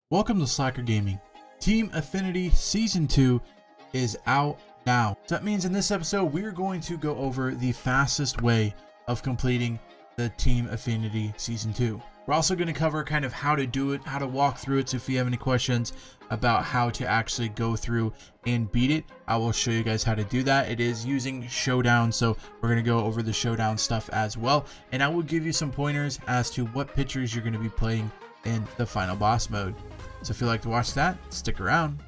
Welcome to Slacker Gaming. Team Affinity Season 2 is out now. So that means in this episode, we're going to go over the fastest way of completing the Team Affinity Season 2. We're also going to cover kind of how to do it, how to walk through it. So if you have any questions about how to actually go through and beat it, I will show you guys how to do that. It is using Showdown, so we're going to go over the Showdown stuff as well. And I will give you some pointers as to what pitchers you're going to be playing in the final boss mode. So if you'd like to watch that, stick around.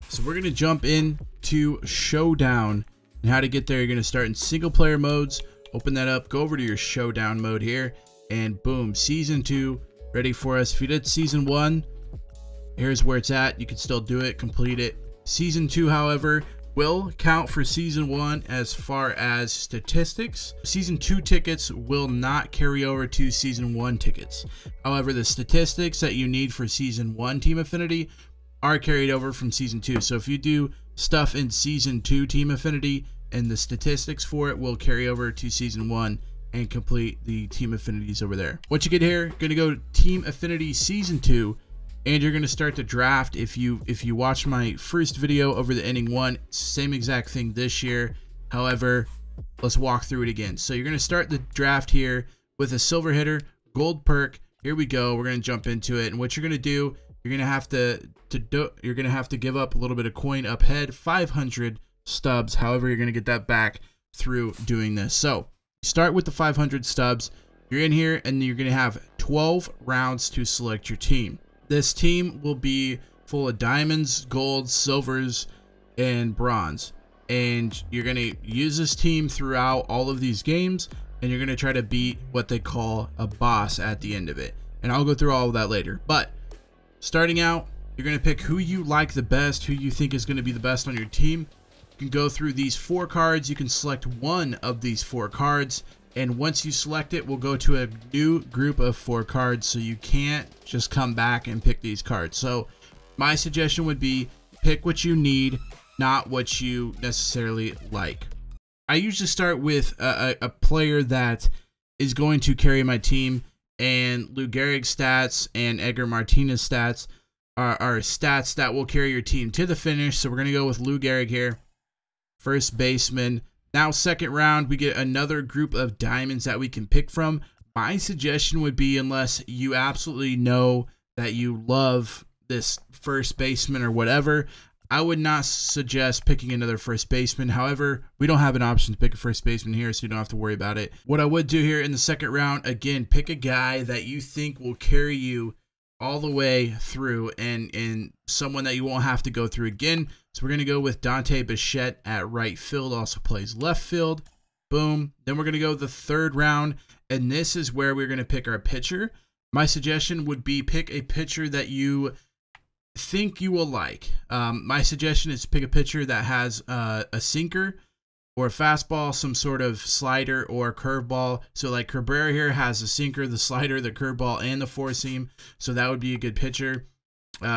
So we're going to jump into Showdown, and how to get there. You're going to start in single player modes, open that up, go over to your Showdown mode here, and boom, Season 2 ready for us. If you did Season 1, here's where it's at. You can still do it, complete it. Season 2, however, will count for Season 1 as far as statistics. Season 2 tickets will not carry over to Season 1 tickets. However, the statistics that you need for Season 1 Team Affinity are carried over from Season 2. So if you do stuff in Season 2 Team Affinity, and the statistics for it will carry over to Season 1 and complete the Team Affinities over there. Once you get here, you're going to go to Team Affinity Season 2, and you're going to start the draft. If you watch my first video over the inning 1, same exact thing this year. However, let's walk through it again. So you're going to start the draft here with a silver hitter, gold perk. Here we go. We're going to jump into it, and what you're going to do, you're going to have to give up a little bit of coin up head, 500 stubs. However, you're going to get that back through doing this. So start with the 500 stubs. You're in here, and you're going to have 12 rounds to select your team. This team will be full of diamonds, golds, silvers, and bronze. And you're going to use this team throughout all of these games, and you're going to try to beat what they call a boss at the end of it. And I'll go through all of that later. But starting out, you're going to pick who you like the best, who you think is going to be the best on your team. You can go through these 4 cards. You can select one of these 4 cards. And once you select it, we'll go to a new group of 4 cards, so you can't just come back and pick these cards. So my suggestion would be pick what you need, not what you necessarily like. I usually start with a player that is going to carry my team, and Lou Gehrig's stats and Edgar Martinez's stats are stats that will carry your team to the finish. So we're going to go with Lou Gehrig here, first baseman. Now, second round, we get another group of diamonds that we can pick from. My suggestion would be, unless you absolutely know that you love this first baseman or whatever, I would not suggest picking another first baseman. However, we don't have an option to pick a first baseman here, so you don't have to worry about it. What I would do here in the second round, again, pick a guy that you think will carry you all the way through, and someone that you won't have to go through again. So we're going to go with Dante Bichette at right field, also plays left field. Boom. Then we're going to go the third round, and this is where we're going to pick our pitcher. My suggestion would be pick a pitcher that you think you will like. My suggestion is pick a pitcher that has a sinker or a fastball, some sort of slider or curveball. So like Cabrera here has a sinker, the slider, the curveball, and the 4-seam. So that would be a good pitcher.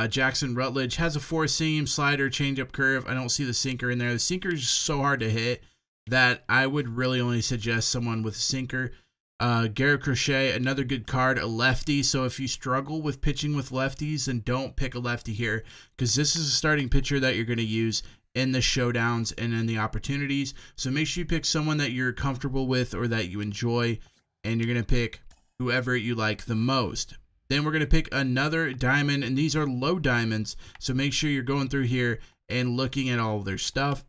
Jackson Rutledge has a 4-seam, slider, changeup, curve. I don't see the sinker in there. The sinker is so hard to hit that I would really only suggest someone with a sinker. Garrett Crochet, another good card, a lefty. So if you struggle with pitching with lefties, then don't pick a lefty here, because this is a starting pitcher that you're going to use in the showdowns and in the opportunities. So make sure you pick someone that you're comfortable with or that you enjoy, and you're going to pick whoever you like the most. Then we're going to pick another diamond, and these are low diamonds. So make sure you're going through here and looking at all of their stuff,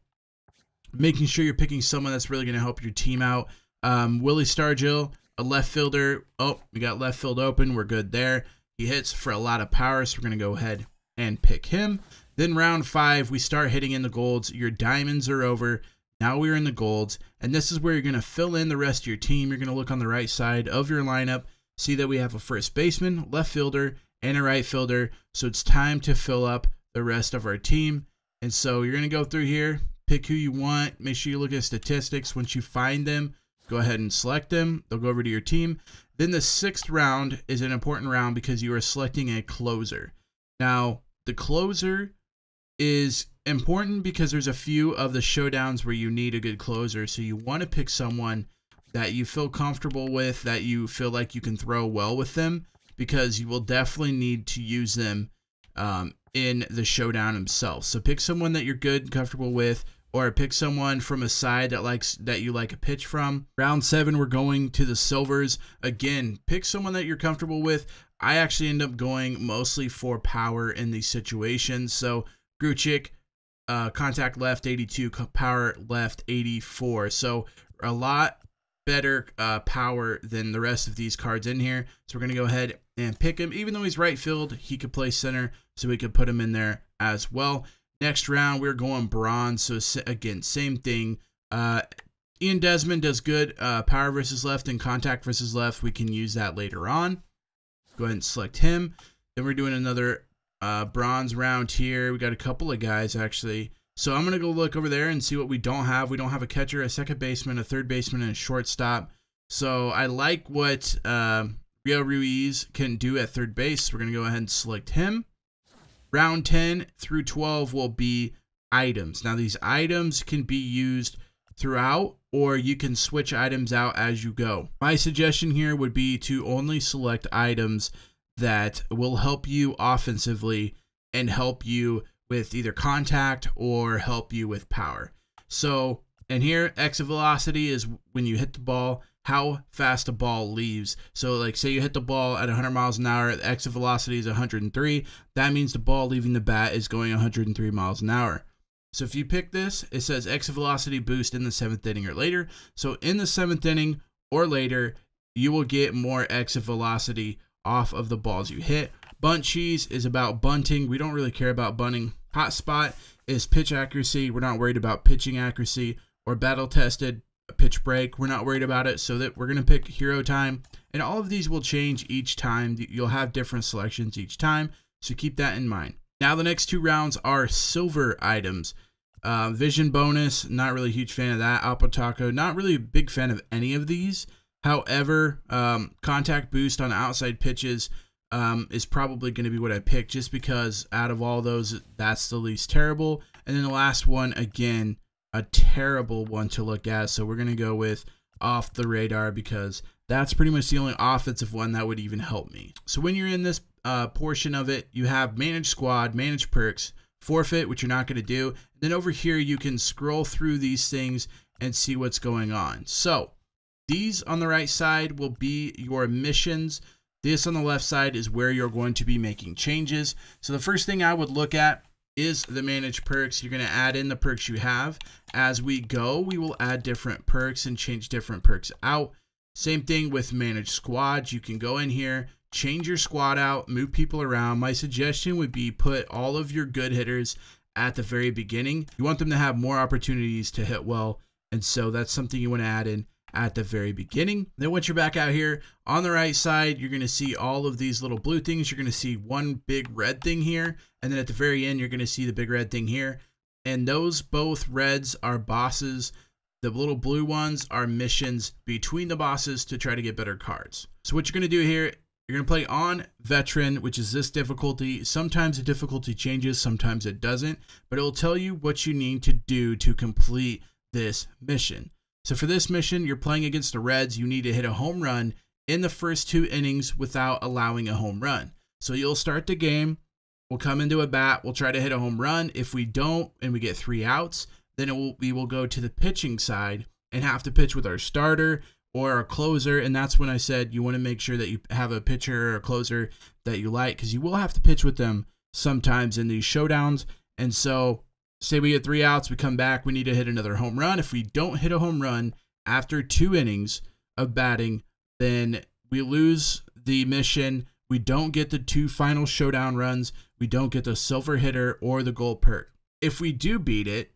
making sure you're picking someone that's really going to help your team out. Willie Stargell, a left fielder. Oh, we got left field open. We're good there. He hits for a lot of power, so we're going to go ahead and pick him. Then round 5, we start hitting in the golds. Your diamonds are over. Now we're in the golds, and this is where you're going to fill in the rest of your team. You're going to look on the right side of your lineup, see that we have a first baseman, left fielder, and a right fielder. So it's time to fill up the rest of our team. And so you're going to go through here, pick who you want. Make sure you look at statistics. Once you find them, go ahead and select them. They'll go over to your team. Then the 6th round is an important round because you are selecting a closer. Now, the closer is important because there's a few of the showdowns where you need a good closer. So you want to pick someone that you feel comfortable with, that you feel like you can throw well with them, because you will definitely need to use them in the showdown himself. So pick someone that you're good and comfortable with, or pick someone from a side that you like a pitch from. Round 7, we're going to the silvers. Again, pick someone that you're comfortable with. I actually end up going mostly for power in these situations. So Gruchik, contact left 82, power left 84. So a lot better power than the rest of these cards in here. So we're going to go ahead and pick him. Even though he's right field, he could play center, so we could put him in there as well. Next round, we're going bronze. So again, same thing. Ian Desmond does good power versus left and contact versus left. We can use that later on. Go ahead and select him. Then we're doing another bronze round here. We got a couple of guys actually. So I'm going to go look over there and see what we don't have. We don't have a catcher, a second baseman, a third baseman, and a shortstop. So I like what Rio Ruiz can do at third base. We're going to go ahead and select him. Round 10 through 12 will be items. Now these items can be used throughout, or you can switch items out as you go. My suggestion here would be to only select items that will help you offensively and help you with either contact or help you with power. So, and here exit velocity is when you hit the ball, how fast a ball leaves. So like say you hit the ball at 100 miles an hour, the exit velocity is 103. That means the ball leaving the bat is going 103 miles an hour. So if you pick this, it says exit velocity boost in the 7th inning or later. So in the 7th inning or later, you will get more exit velocity off of the balls you hit. Bunt cheese is about bunting. We don't really care about bunting. Hot spot is pitch accuracy. We're not worried about pitching accuracy. Or battle tested pitch break. We're not worried about it. So that we're going to pick hero time. And all of these will change each time. You'll have different selections each time. So keep that in mind. Now the next 2 rounds are silver items. Vision bonus, not really a huge fan of that. Alpo Taco, not really a big fan of any of these. However, contact boost on outside pitches is probably going to be what I pick, just because out of all those, that's the least terrible. And then the last one, again, a terrible one to look at. So we're going to go with off the radar, because that's pretty much the only offensive one that would even help me. So when you're in this portion of it, you have manage squad, manage perks, forfeit, which you're not going to do. And then over here, you can scroll through these things and see what's going on. So these on the right side will be your missions. This on the left side is where you're going to be making changes. So the first thing I would look at is the manage perks. You're going to add in the perks you have. As we go, we will add different perks and change different perks out. Same thing with manage squads. You can go in here, change your squad out, move people around. My suggestion would be put all of your good hitters at the very beginning. You want them to have more opportunities to hit well, and so that's something you want to add in at the very beginning. Then once you're back out here on the right side, you're going to see all of these little blue things. You're going to see one big red thing here, and then at the very end, you're going to see the big red thing here. And those both reds are bosses. The little blue ones are missions between the bosses to try to get better cards. So what you're going to do here, you're going to play on veteran, which is this difficulty. Sometimes the difficulty changes, sometimes it doesn't, but it will tell you what you need to do to complete this mission. So for this mission, you're playing against the Reds. You need to hit a home run in the first 2 innings without allowing a home run. So you'll start the game. We'll come into a bat. We'll try to hit a home run. If we don't and we get 3 outs, then we will go to the pitching side and have to pitch with our starter or our closer. And that's when I said you want to make sure that you have a pitcher or a closer that you like, because you will have to pitch with them sometimes in these showdowns. And so say we get 3 outs, we come back, we need to hit another home run. If we don't hit a home run after 2 innings of batting, then we lose the mission. We don't get the 2 final showdown runs. We don't get the silver hitter or the gold perk. If we do beat it,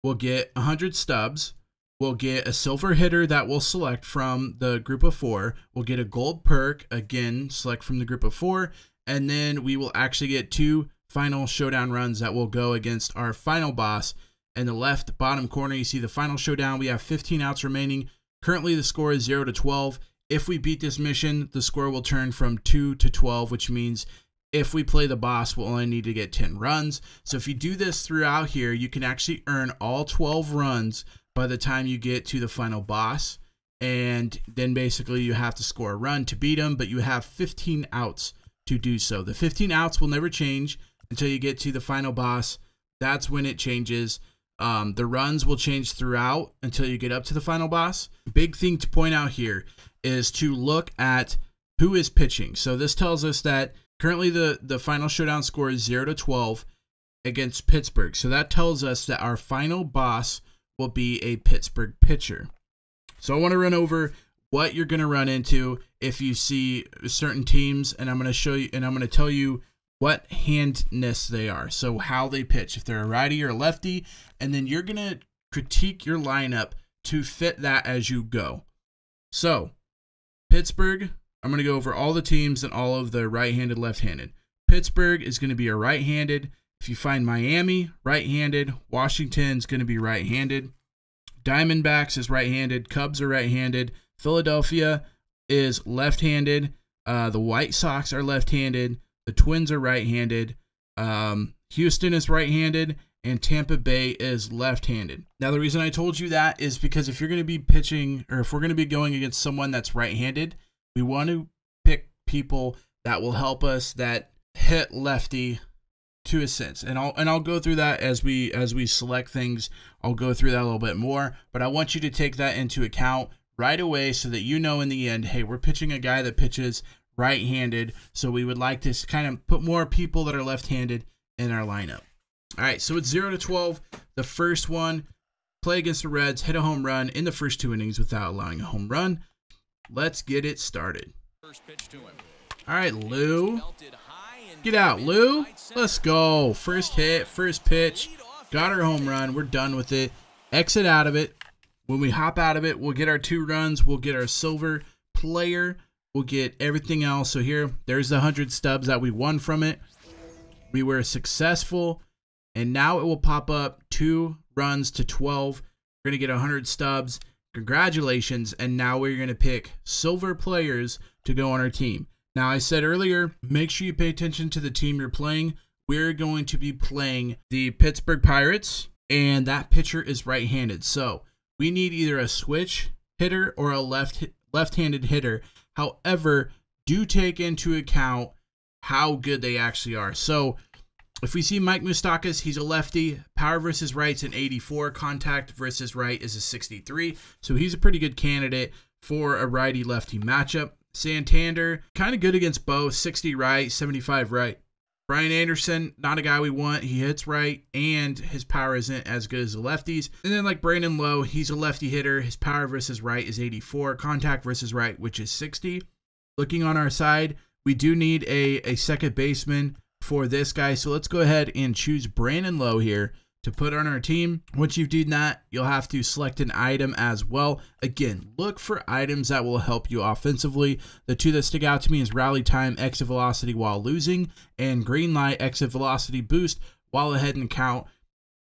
we'll get 100 stubs. We'll get a silver hitter that we'll select from the group of 4. We'll get a gold perk, again, select from the group of 4. And then we will actually get 2 final showdown runs that will go against our final boss. In the left bottom corner, you see the final showdown. We have 15 outs remaining. Currently, the score is 0-12. If we beat this mission, the score will turn from 2-12, which means if we play the boss, we'll only need to get 10 runs. So if you do this throughout here, you can actually earn all 12 runs by the time you get to the final boss. and then basically you have to score a run to beat them, but you have 15 outs to do so. The 15 outs will never change until you get to the final boss. That's when it changes. The runs will change throughout until you get up to the final boss. Big thing to point out here is to look at who is pitching. So this tells us that currently the final showdown score is 0-12 against Pittsburgh. So that tells us that our final boss will be a Pittsburgh pitcher. So I want to run over what you're going to run into if you see certain teams, and I'm going to show you, and I'm going to tell you what handness they are. So how they pitch, if they're a righty or a lefty, and then you're going to critique your lineup to fit that as you go. So Pittsburgh, I'm going to go over all the teams and all of the right-handed, left-handed. Pittsburgh is going to be a right-handed. If you find Miami, right-handed. Washington's going to be right-handed. Diamondbacks is right-handed. Cubs are right-handed. Philadelphia is left-handed. The White Sox are left-handed. The Twins are right-handed. Houston is right-handed. And Tampa Bay is left-handed. Now, the reason I told you that is because if you're going to be pitching, or if we're going to be going against someone that's right-handed, we want to pick people that will help us that hit lefty to a sense. And I'll go through that as we select things. I'll go through that a little bit more, but I want you to take that into account right away so that you know in the end, hey, we're pitching a guy that pitches right-handed, so we would like to kind of put more people that are left-handed in our lineup. All right, so it's 0-12. The first one, play against the Reds, hit a home run in the first 2 innings without allowing a home run. Let's get it started. All right, Lou. Get out, Lou. Let's go. First hit, first pitch. Got our home run. We're done with it. Exit out of it. When we hop out of it, we'll get our 2 runs. We'll get our silver player. We'll get everything else. So here, there's the 100 stubs that we won from it. We were successful. And now it will pop up 2 runs to 12. We're going to get 100 stubs. Congratulations. And now we're going to pick silver players to go on our team. Now, I said earlier, make sure you pay attention to the team you're playing. We're going to be playing the Pittsburgh Pirates, and that pitcher is right-handed. So we need either a switch hitter or a left-handed hitter. However, do take into account how good they actually are. So if we see Mike Moustakas, he's a lefty. Power versus right's an 84. Contact versus right is a 63. So he's a pretty good candidate for a righty-lefty matchup. Santander, kind of good against both. 60 right, 75 right. Brian Anderson, not a guy we want. He hits right, and his power isn't as good as the lefties. And then like Brandon Lowe, he's a lefty hitter. His power versus right is 84. Contact versus right, which is 60. Looking on our side, we do need a second baseman for this guy. So let's go ahead and choose Brandon Lowe here to put on our team. Once you've done that, you'll have to select an item as well. Again, look for items that will help you offensively. The 2 that stick out to me is Rally Time, Exit Velocity while losing, and Green Light, Exit Velocity Boost while ahead in count.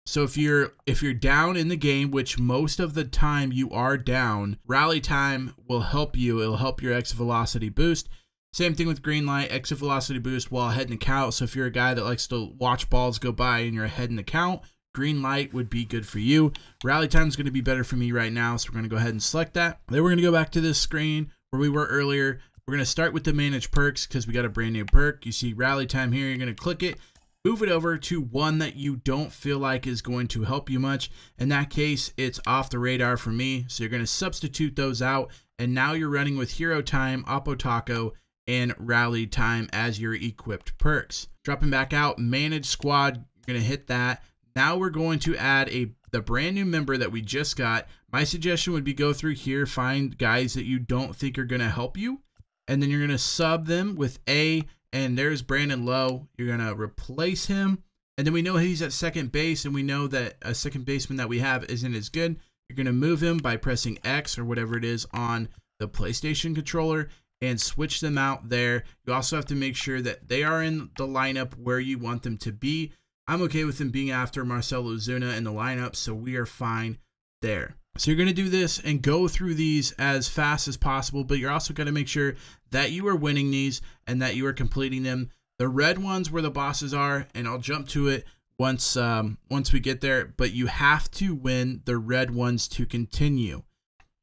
So if you're down in the game, which most of the time you are down, Rally Time will help you. It'll help your Exit Velocity Boost. Same thing with Green Light, Exit Velocity Boost while ahead in the count. So if you're a guy that likes to watch balls go by and you're ahead in the count, Green Light would be good for you. Rally Time is going to be better for me right now, so we're going to go ahead and select that. Then we're going to go back to this screen where we were earlier. We're going to start with the Manage Perks because we got a brand new perk. You see Rally Time here. You're going to click it, move it over to one that you don't feel like is going to help you much. In that case, it's off the radar for me, so you're going to substitute those out, and now you're running with Hero Time, Oppo Taco, and Rally Time as your equipped perks. Dropping back out, Manage Squad, you're going to hit that. Now we're going to add the brand new member that we just got. My suggestion would be go through here, find guys that you don't think are going to help you, and then you're going to sub them with A, and there's Brandon Lowe. You're going to replace him, and then we know he's at second base, and we know that a second baseman that we have isn't as good. You're going to move him by pressing X or whatever it is on the PlayStation controller and switch them out there. You also have to make sure that they are in the lineup where you want them to be. I'm okay with him being after Marcell Ozuna in the lineup, so we are fine there. So you're going to do this and go through these as fast as possible, but you're also going to make sure that you are winning these and that you are completing them. The red ones where the bosses are, and I'll jump to it once we get there, but you have to win the red ones to continue.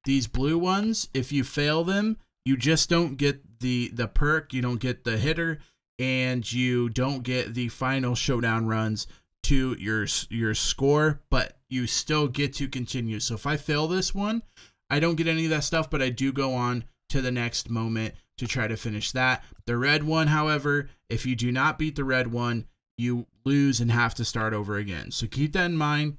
These blue ones, if you fail them, you just don't get the perk, you don't get the hitter, and you don't get the final showdown runs to your score, but you still get to continue. So if I fail this one, I don't get any of that stuff, but I do go on to the next moment to try to finish that. The red one, however, if you do not beat the red one, you lose and have to start over again. So keep that in mind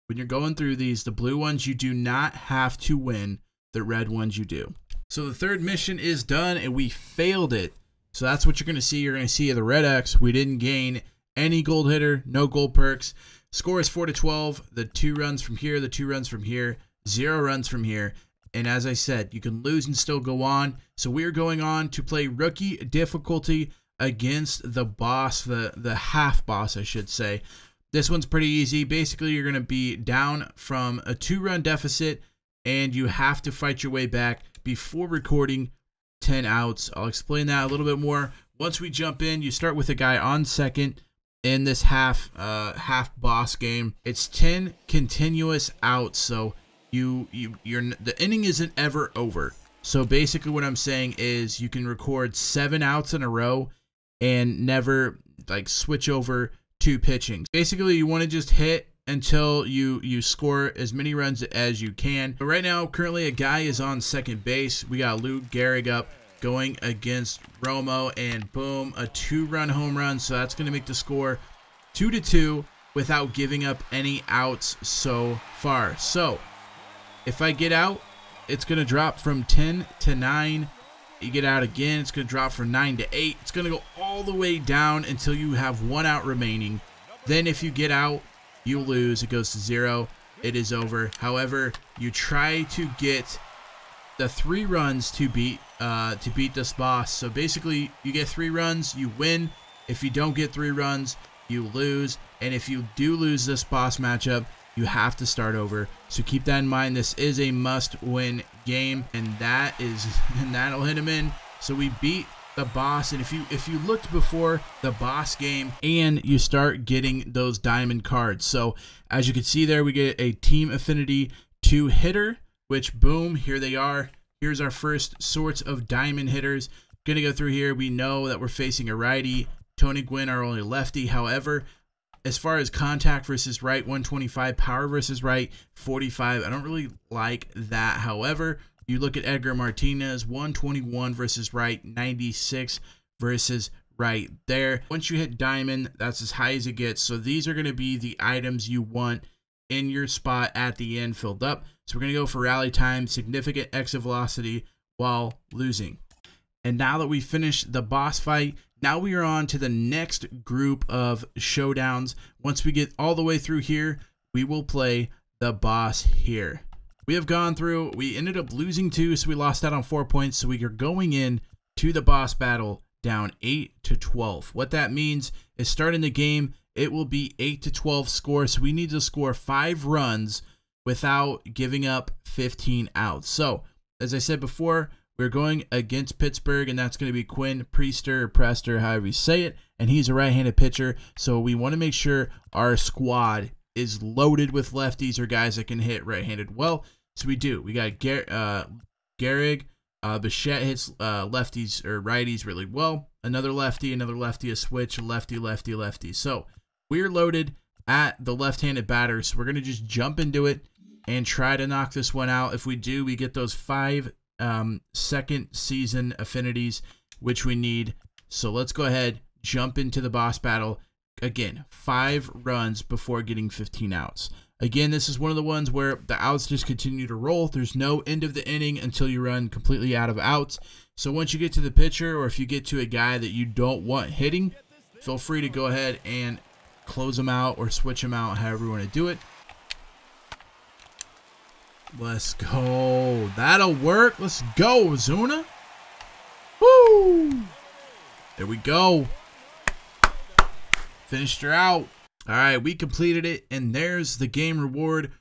when you're going through these. The blue ones, you do not have to win. The red ones, you do. So the third mission is done, and we failed it. So that's what you're going to see. You're going to see the red X. We didn't gain any gold hitter, no gold perks. Score is 4-12. The 2 runs from here, the 2 runs from here, 0 runs from here. And as I said, you can lose and still go on. So we are going on to play rookie difficulty against the boss, the half boss, I should say. This one's pretty easy. Basically, you're going to be down from a 2-run deficit, and you have to fight your way back before recording 10 outs. I'll explain that a little bit more once we jump in. You start with a guy on second in this half boss game. It's 10 continuous outs, so the inning isn't ever over. So basically what I'm saying is you can record 7 outs in a row and never like switch over to pitching. Basically you want to just hit until you score as many runs as you can. But right now currently a guy is on second base. We got Lou Gehrig up going against Romo, and boom, a 2-run home run. So that's going to make the score 2-2 without giving up any outs so far. So if I get out, it's going to drop from 10 to 9. You get out again, it's going to drop from 9 to 8. It's going to go all the way down until you have 1 out remaining. Then if you get out, you lose. It goes to 0. It is over. However, you try to get the 3 runs to beat this boss. So basically, you get 3 runs, you win. If you don't get 3 runs, you lose. And if you do lose this boss matchup, you have to start over. So keep that in mind. This is a must-win game, and that'll hit him in. So we beat the boss, and if you looked before the boss game, and you start getting those diamond cards. So as you can see there, we get a Team Affinity 2 hitter, which boom, here they are. Here's our first sorts of diamond hitters. Gonna go through here. We know that we're facing a righty. Tony Gwynn, our only lefty. However, as far as contact versus right, 125, power versus right, 45. I don't really like that. However, you look at Edgar Martinez, 121 versus right, 96 versus right there. Once you hit diamond, that's as high as it gets. So these are going to be the items you want in your spot at the end filled up. So we're going to go for rally time, significant exit velocity while losing. And now that we finished the boss fight, now we are on to the next group of showdowns. Once we get all the way through here, we will play the boss here. We have gone through, we ended up losing 2, so we lost out on 4 points. So we are going in to the boss battle down 8-12. What that means is starting the game, it will be 8-12 score. So we need to score 5 runs without giving up 15 outs. So as I said before, we're going against Pittsburgh, and that's going to be Quinn Priester, or Prester, however you say it, and he's a right-handed pitcher, so we want to make sure our squad is loaded with lefties or guys that can hit right-handed well. So we do. We got Gehrig. Bichette hits lefties or righties really well. Another lefty, a switch, lefty, lefty, lefty. So we're loaded at the left-handed batter, so we're going to just jump into it and try to knock this one out. If we do, we get those 5 second season affinities, which we need. So let's go ahead, jump into the boss battle. Again, 5 runs before getting 15 outs. Again, this is one of the ones where the outs just continue to roll. There's no end of the inning until you run completely out of outs. So once you get to the pitcher, or if you get to a guy that you don't want hitting, feel free to go ahead and close them out or switch them out, however you want to do it. Let's go. That'll work. Let's go, Zuna. Woo! There we go. Finished her out. All right, we completed it, and there's the game reward.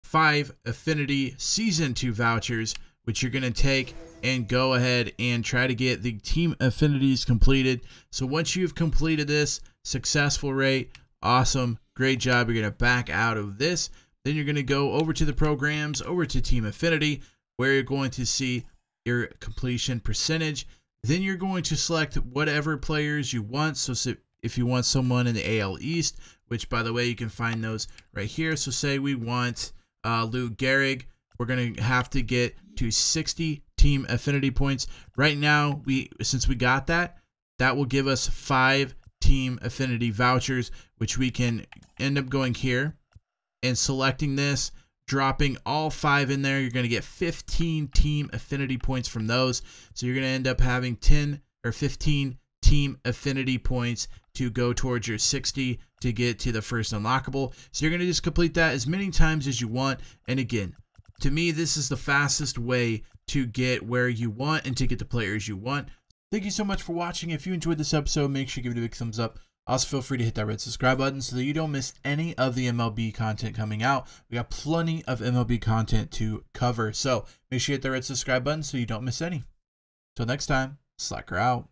5 Affinity Season 2 vouchers, which you're going to take and go ahead and try to get the Team Affinities completed. So once you've completed this, successful rate, awesome, great job. You're going to back out of this. Then you're going to go over to the programs, over to Team Affinity. where you're going to see your completion percentage. Then you're going to select whatever players you want. So if you want someone in the AL East, which by the way, you can find those right here. So say we want Lou Gehrig, we're going to have to get to 60 team affinity points. Right now, since we got that will give us 5 team affinity vouchers, which we can end up going here and selecting this, dropping all 5 in there. You're going to get 15 team affinity points from those. So you're going to end up having 10 or 15 team affinity points to go towards your 60 to get to the first unlockable. So you're going to just complete that as many times as you want. And again, to me, this is the fastest way to get where you want and to get the players you want. Thank you so much for watching. If you enjoyed this episode, make sure you give it a big thumbs up. Also, feel free to hit that red subscribe button so that you don't miss any of the MLB content coming out. We got plenty of MLB content to cover. So make sure you hit that red subscribe button so you don't miss any. Till next time, Slacker out.